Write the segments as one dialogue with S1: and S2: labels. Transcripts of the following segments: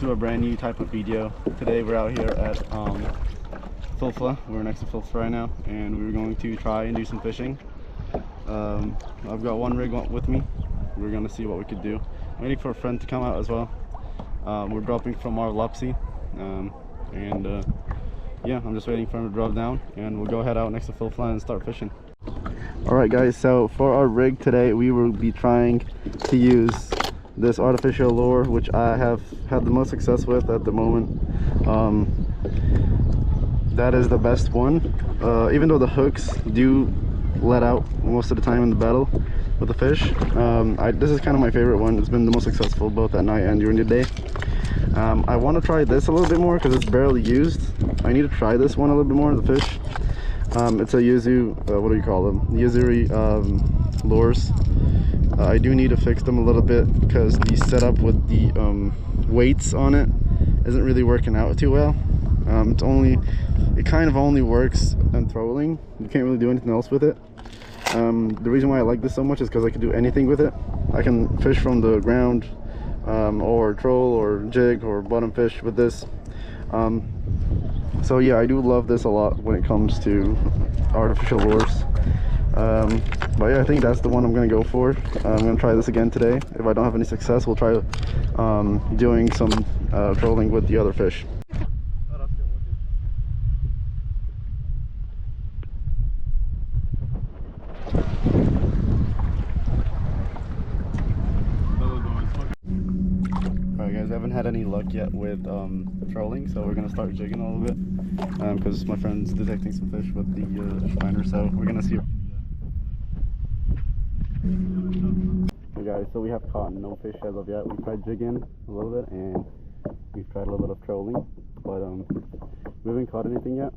S1: to a brand new type of video. Today we're out here at Filfla. We're next to Filfla right now, and we're going to try and do some fishing. I've got one rig with me. We're gonna see what we could do. I'm waiting for a friend to come out as well. We're dropping from our Lopsy, yeah, I'm just waiting for him to drop down, and we'll go head out next to Filfla and start fishing. Alright guys, so for our rig today we will be trying to use this artificial lure, which I have had the most success with at the moment. That is the best one, even though the hooks do let out most of the time in the battle with the fish. This is kind of my favorite one. It's been the most successful both at night and during the day. I want to try this a little bit more because it's barely used. I need to try this one a little bit more, the fish. It's a Yuzu, what do you call them? Yuzuri lures. I do need to fix them a little bit because the setup with the weights on it isn't really working out too well. It kind of only works on trolling. You can't really do anything else with it. The reason why I like this so much is because I can do anything with it. I can fish from the ground, or troll or jig or bottom fish with this. So yeah, I do love this a lot when it comes to artificial lures. But yeah, I think that's the one I'm gonna go for. I'm gonna try this again today. If I don't have any success, we'll try doing some trolling with the other fish. Alright guys, I haven't had any luck yet with trolling, so we're gonna start jigging a little bit because my friend's detecting some fish with the finder, so we're gonna see. Hey guys, so we have caught no fish as of yet. We tried jigging a little bit and we've tried a little bit of trolling, but we haven't caught anything yet.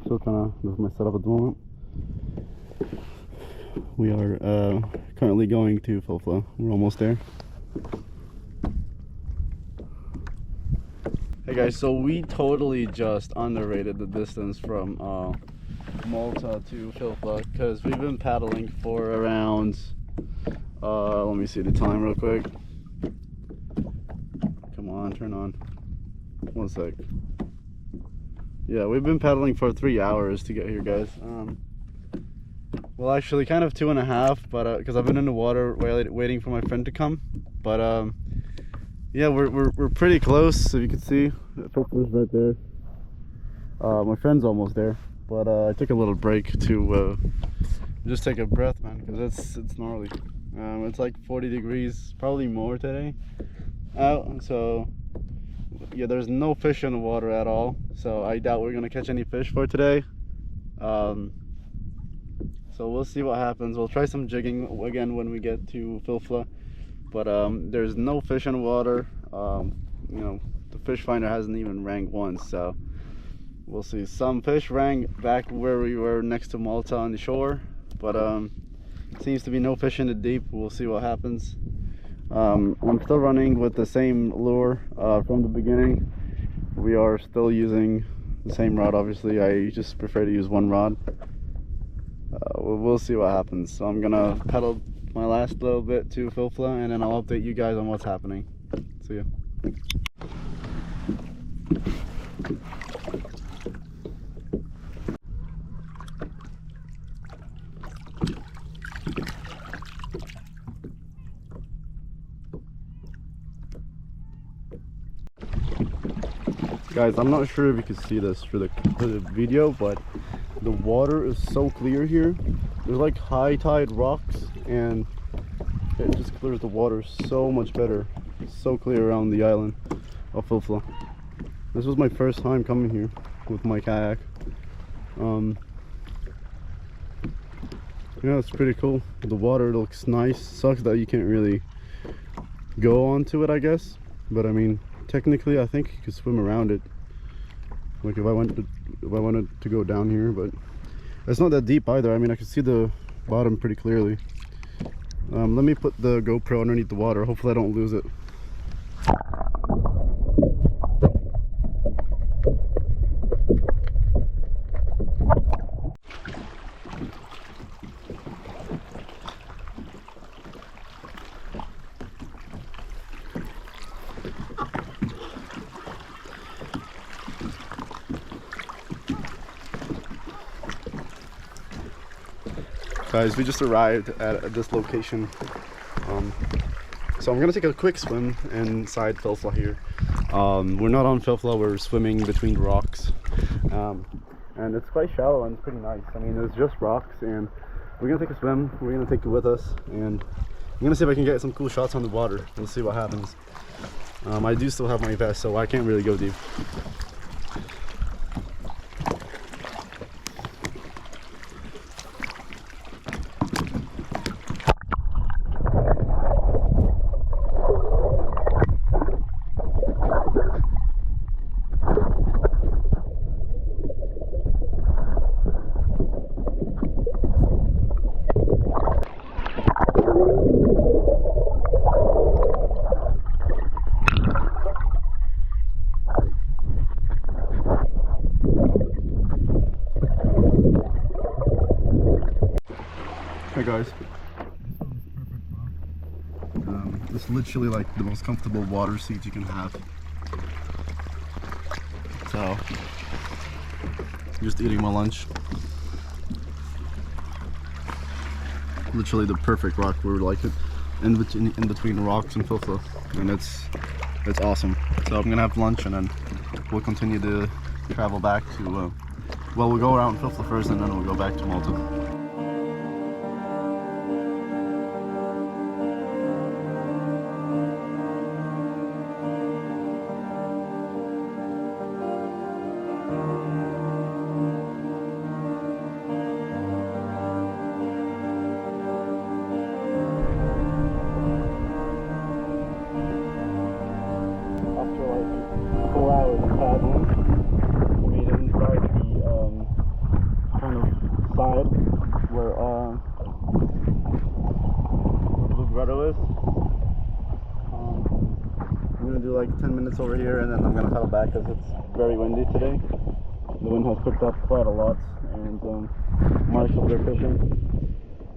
S1: Still trying to move my setup at the moment. We are currently going to Filfla. We're almost there. Hey guys, so we totally just underrated the distance from Malta to Filfla because we've been paddling for around let me see the time real quick. Come on, turn on. One sec. Yeah, we've been paddling for 3 hours to get here, guys. Well, actually kind of 2.5, but because I've been in the water waiting for my friend to come. But yeah, we're pretty close. If you can see, Filfla's right there. My friend's almost there, but I took a little break to just take a breath, man, because it's gnarly. It's like 40 degrees, probably more today out. So yeah, there's no fish in the water at all. So I doubt we're gonna catch any fish for today. So we'll see what happens. We'll try some jigging again when we get to Filfla. But there's no fish in the water. You know, the fish finder hasn't even rang once, so we'll see. Some fish rang back where we were next to Malta on the shore, but seems to be no fish in the deep. We'll see what happens. I'm still running with the same lure from the beginning. We are still using the same rod. Obviously, I just prefer to use one rod. We'll see what happens. So I'm gonna pedal my last little bit to Filfla, and then I'll update you guys on what's happening. See ya. Guys, I'm not sure if you can see this for the video, but the water is so clear here. There's like high tide rocks, and it just clears the water so much better. It's so clear around the island of Filfla. This was my first time coming here with my kayak. Yeah, it's pretty cool. The water looks nice. Sucks that you can't really go onto it, I guess. But I mean, technically, I think you could swim around it. Like if I wanted to go down here, but it's not that deep either. I mean, I can see the bottom pretty clearly. Let me put the GoPro underneath the water. Hopefully I don't lose it. Guys, we just arrived at this location. So I'm gonna take a quick swim inside Filfla here. We're not on Filfla, we're swimming between rocks. And it's quite shallow and it's pretty nice. I mean, it's just rocks, and we're gonna take a swim. We're gonna take it with us, and I'm gonna see if I can get some cool shots on the water. We'll see what happens. I do still have my vest, so I can't really go deep. Hey guys, this is literally like the most comfortable water seat you can have. So, just eating my lunch. Literally the perfect rock where we like it, in between rocks and Filfla, and it's awesome. So I'm gonna have lunch and then we'll continue to travel back to. Well, we'll go around Filfla first and then we'll go back to Malta. Grotto is. I'm gonna do like 10 minutes over here and then I'm gonna paddle back because it's very windy today. The wind has picked up quite a lot, and Mark's over there fishing.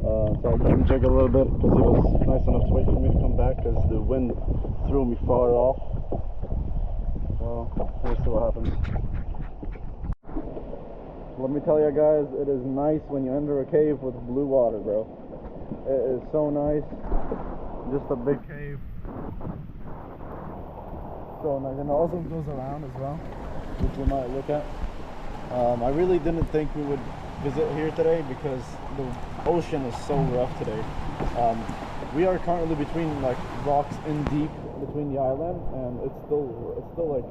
S1: So I let him jig a little bit because he was nice enough to wait for me to come back because the wind threw me far off. So we'll see what happens. Let me tell you guys, it is nice when you enter a cave with blue water, bro. It is so nice. Just a big cave. So nice. And it also goes around as well, which we might look at. I really didn't think we would visit here today because the ocean is so rough today. We are currently between like rocks in deep between the island, and it's still like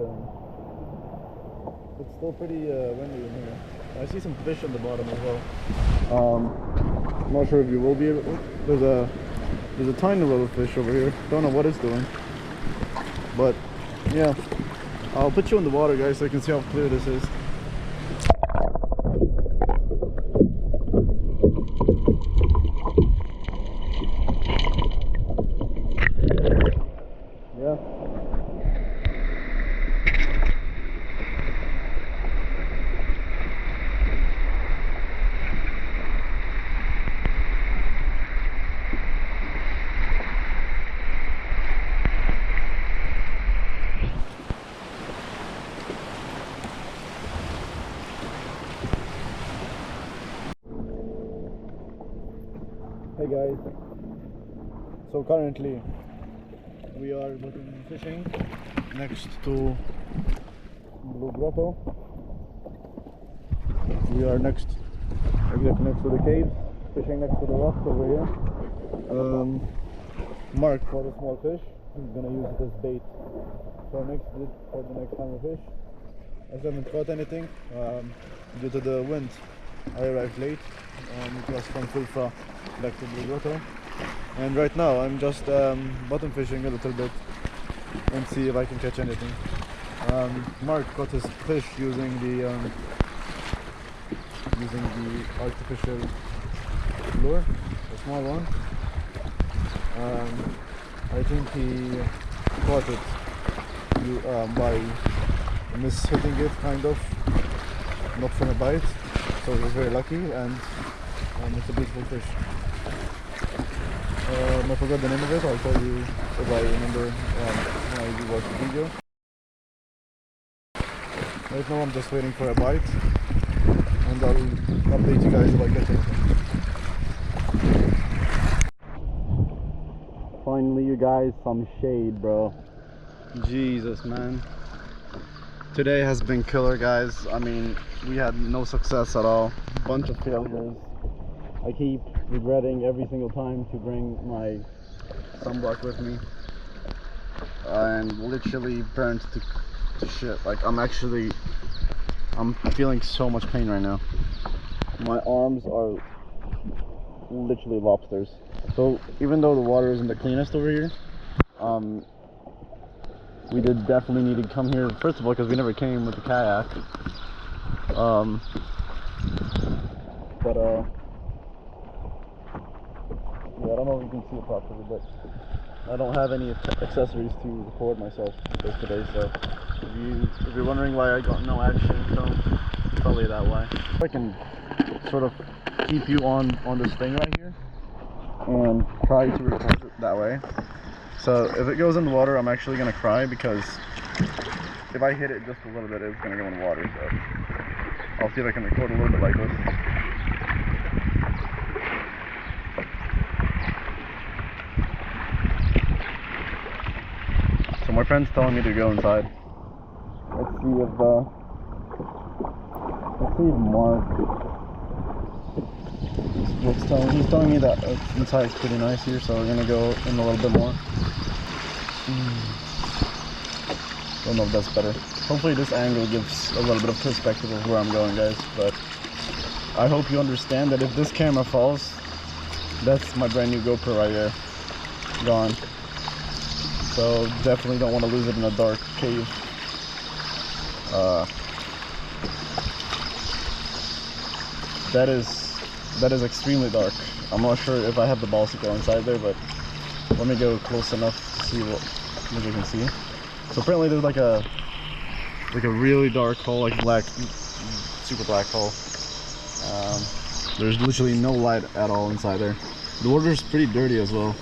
S1: it's still pretty windy in here. I see some fish on the bottom as well. I'm not sure if you will be able to. There's a tiny little fish over here. Don't know what it's doing. But yeah, I'll put you in the water, guys, so you can see how clear this is. Yeah. Hey guys, so currently we are bottom fishing next to Grotto. We are exactly next to the caves, fishing next to the rocks over here. Mark caught a small fish. He's gonna use it as bait for the next time we fish. I haven't caught anything due to the wind. I arrived late. It was from Filfla back to Grotto, and right now I'm just bottom fishing a little bit and see if I can catch anything. Mark caught his fish using the artificial lure, a small one. I think he caught it by mishitting it, kind of, not from a bite. So he was very lucky, and it's a beautiful fish. I forgot the name of it. I'll tell you if I remember when I watch the video. Right now I'm just waiting for a bite, and I'll update you guys if I catch anything. Finally, you guys, some shade, bro. Jesus, man. Today has been killer, guys. I mean, we had no success at all. Bunch of failures. I keep regretting every single time to bring my sunblock with me. And literally burnt to shit. Like, I'm feeling so much pain right now. My arms are literally lobsters. So even though the water isn't the cleanest over here, we did definitely need to come here, first of all because we never came with the kayak, but yeah, I don't know if you can see it properly, but I don't have any accessories to record myself with today, so if you're wondering why I got no action film, probably that why. I can sort of keep you on this thing right here and try to record it that way. So if it goes in the water, I'm actually gonna cry, because if I hit it just a little bit, it's gonna go in the water. So I'll see if I can record a little bit like this. So my friend's telling me to go inside. Let's see if Mark. He's telling me that inside is pretty nice here, so we're gonna go in a little bit more. Don't know if that's better. Hopefully this angle gives a little bit of perspective of where I'm going, guys, but I hope you understand that if this camera falls, that's my brand new GoPro right there, gone. So definitely don't want to lose it in a dark cave. That is extremely dark. I'm not sure if I have the balls to go inside there, but let me go close enough to see what you can see. So apparently there's like a really dark hole, like black, super black hole. There's literally no light at all inside there. The water's pretty dirty as well.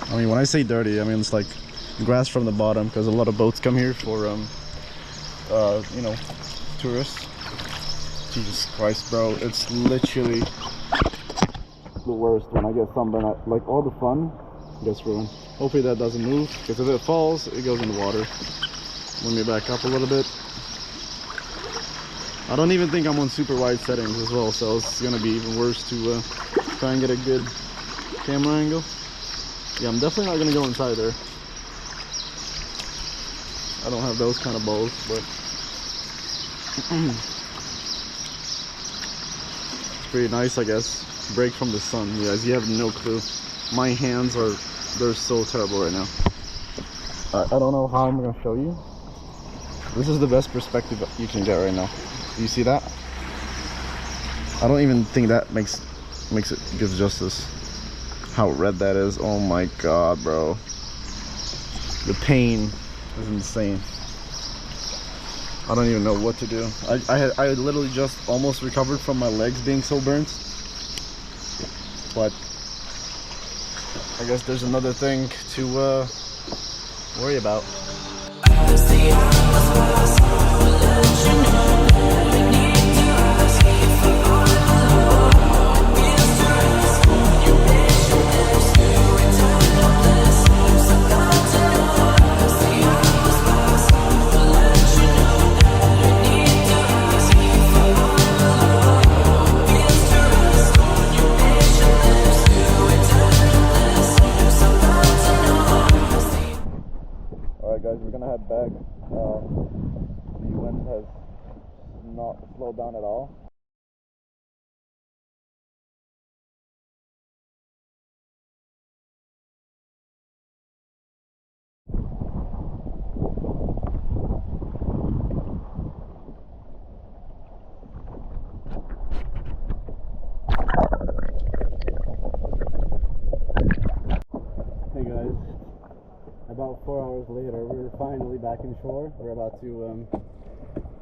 S1: I mean, when I say dirty, I mean it's like grass from the bottom, because a lot of boats come here for you know, tourists. Jesus Christ, bro, it's literally the worst when I get sunburned. Like, all the fun gets ruined. Hopefully that doesn't move, because if it falls, it goes in the water. Let me back up a little bit. I don't even think I'm on super wide settings as well, so it's gonna be even worse to try and get a good camera angle. Yeah, I'm definitely not gonna go inside there. I don't have those kind of balls, but it's pretty nice, I guess. Break from the sun. You guys, you have no clue. My hands they're so terrible right now. I don't know how I'm gonna show you. This is the best perspective you can get right now. Do you see that? I don't even think that makes it gives justice. How red that is. Oh my god, bro. The pain is insane. I don't even know what to do. I literally just almost recovered from my legs being so burnt, but I guess there's another thing to worry about. Alright guys, we're gonna head back. The wind has not slowed down at all. Hey guys, about 4 hours later, we're finally back in shore. We're about to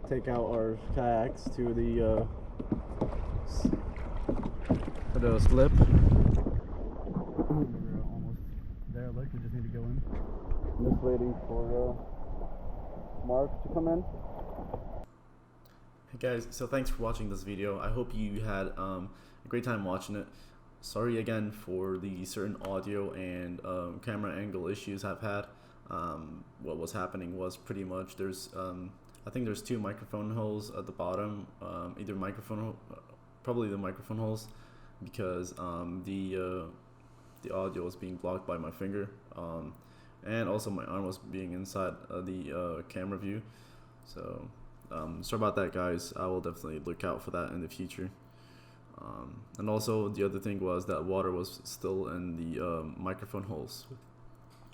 S1: take out our kayaks to the slip. We're almost there. Look, we just need to go in. I'm just waiting for Mark to come in. Hey guys, so thanks for watching this video. I hope you had a great time watching it.
S2: sorry again for the certain audio and camera angle issues I've had. What was happening was pretty much I think there's two microphone holes at the bottom, either probably the microphone holes, because the audio was being blocked by my finger, and also my arm was being inside the camera view. So sorry about that, guys. I will definitely look out for that in the future. And also the other thing was that water was still in the microphone holes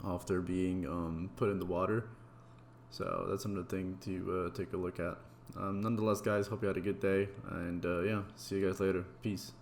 S2: after being put in the water. So that's another thing to take a look at. Nonetheless, guys, hope you had a good day, and yeah, see you guys later. Peace.